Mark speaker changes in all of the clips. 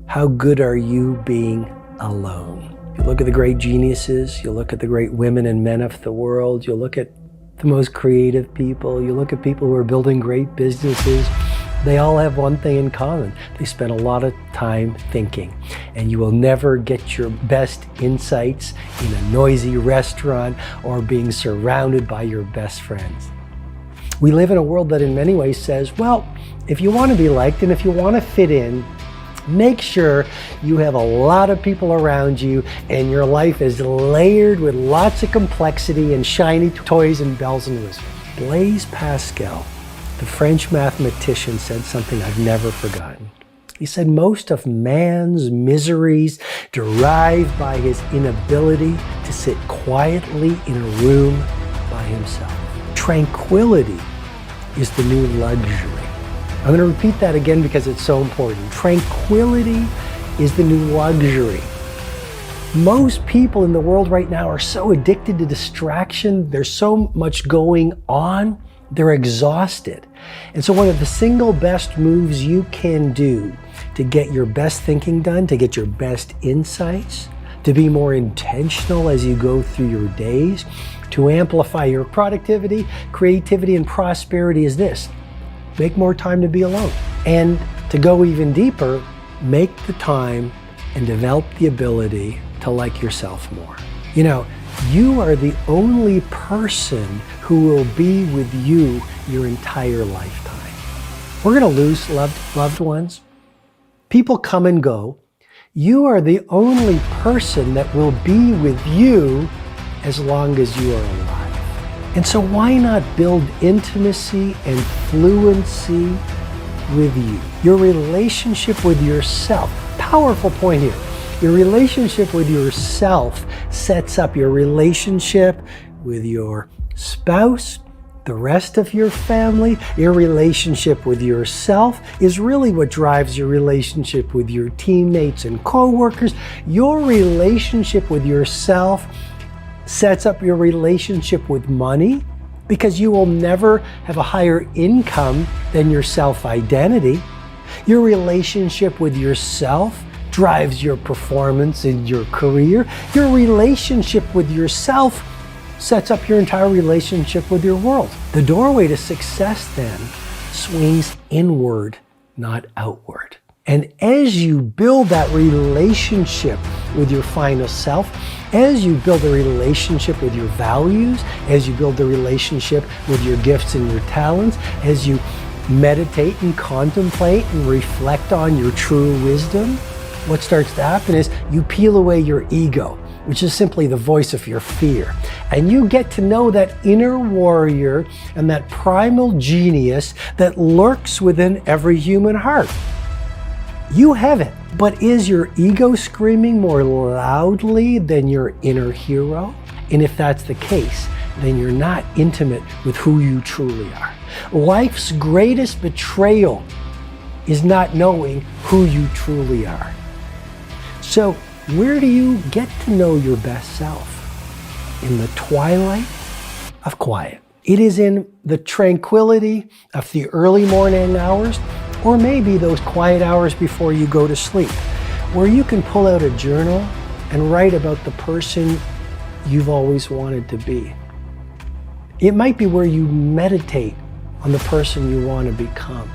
Speaker 1: How good are you being alone? You look at the great geniuses, you look at the great women and men of the world, you look at the most creative people, you look at people who are building great businesses. They all have one thing in common. They spend a lot of time thinking. And you will never get your best insights in a noisy restaurant or being surrounded by your best friends. We live in a world that in many ways says, well, if you want to be liked and if you want to fit in, make sure you have a lot of people around you and your life is layered with lots of complexity and shiny toys and bells and whistles. Blaise Pascal, the French mathematician, said something I've never forgotten. He said, most of man's miseries derive by his inability to sit quietly in a room by himself. Tranquility is the new luxury. I'm going to repeat that again because it's so important. Tranquility is the new luxury. Most people in the world right now are so addicted to distraction. There's so much going on. They're exhausted. And so one of the single best moves you can do to get your best thinking done, to get your best insights, to be more intentional as you go through your days, to amplify your productivity, creativity, and prosperity is this: make more time to be alone. And to go even deeper, make the time and develop the ability to like yourself more. You know, you are the only person who will be with you your entire lifetime. We're going to lose loved ones. People come and go. You are the only person that will be with you as long as you are alive. And so why not build intimacy and fluency with you? Your relationship with yourself. Powerful point here. Your relationship with yourself sets up your relationship with your spouse, the rest of your family. Your relationship with yourself is really what drives your relationship with your teammates and coworkers. Your relationship with yourself sets up your relationship with money, because you will never have a higher income than your self-identity. Your relationship with yourself drives your performance in your career. Your relationship with yourself sets up your entire relationship with your world. The doorway to success then swings inward, not outward. And as you build that relationship with your final self, as you build a relationship with your values, as you build a relationship with your gifts and your talents, as you meditate and contemplate and reflect on your true wisdom, what starts to happen is you peel away your ego, which is simply the voice of your fear. And you get to know that inner warrior and that primal genius that lurks within every human heart. You have it, but is your ego screaming more loudly than your inner hero? And if that's the case, then you're not intimate with who you truly are. Life's greatest betrayal is not knowing who you truly are. So where do you get to know your best self? In the twilight of quiet. It is in the tranquility of the early morning hours, or maybe those quiet hours before you go to sleep, where you can pull out a journal and write about the person you've always wanted to be. It might be where you meditate on the person you want to become.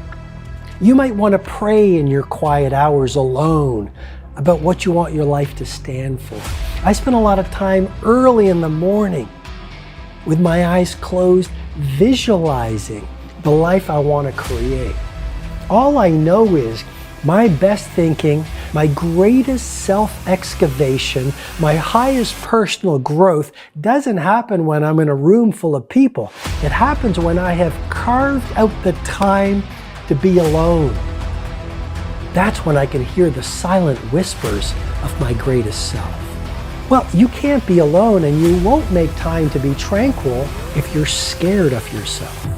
Speaker 1: You might want to pray in your quiet hours alone about what you want your life to stand for. I spend a lot of time early in the morning with my eyes closed, visualizing the life I want to create. All I know is my best thinking, my greatest self-excavation, my highest personal growth doesn't happen when I'm in a room full of people. It happens when I have carved out the time to be alone. That's when I can hear the silent whispers of my greatest self. Well, you can't be alone and you won't make time to be tranquil if you're scared of yourself.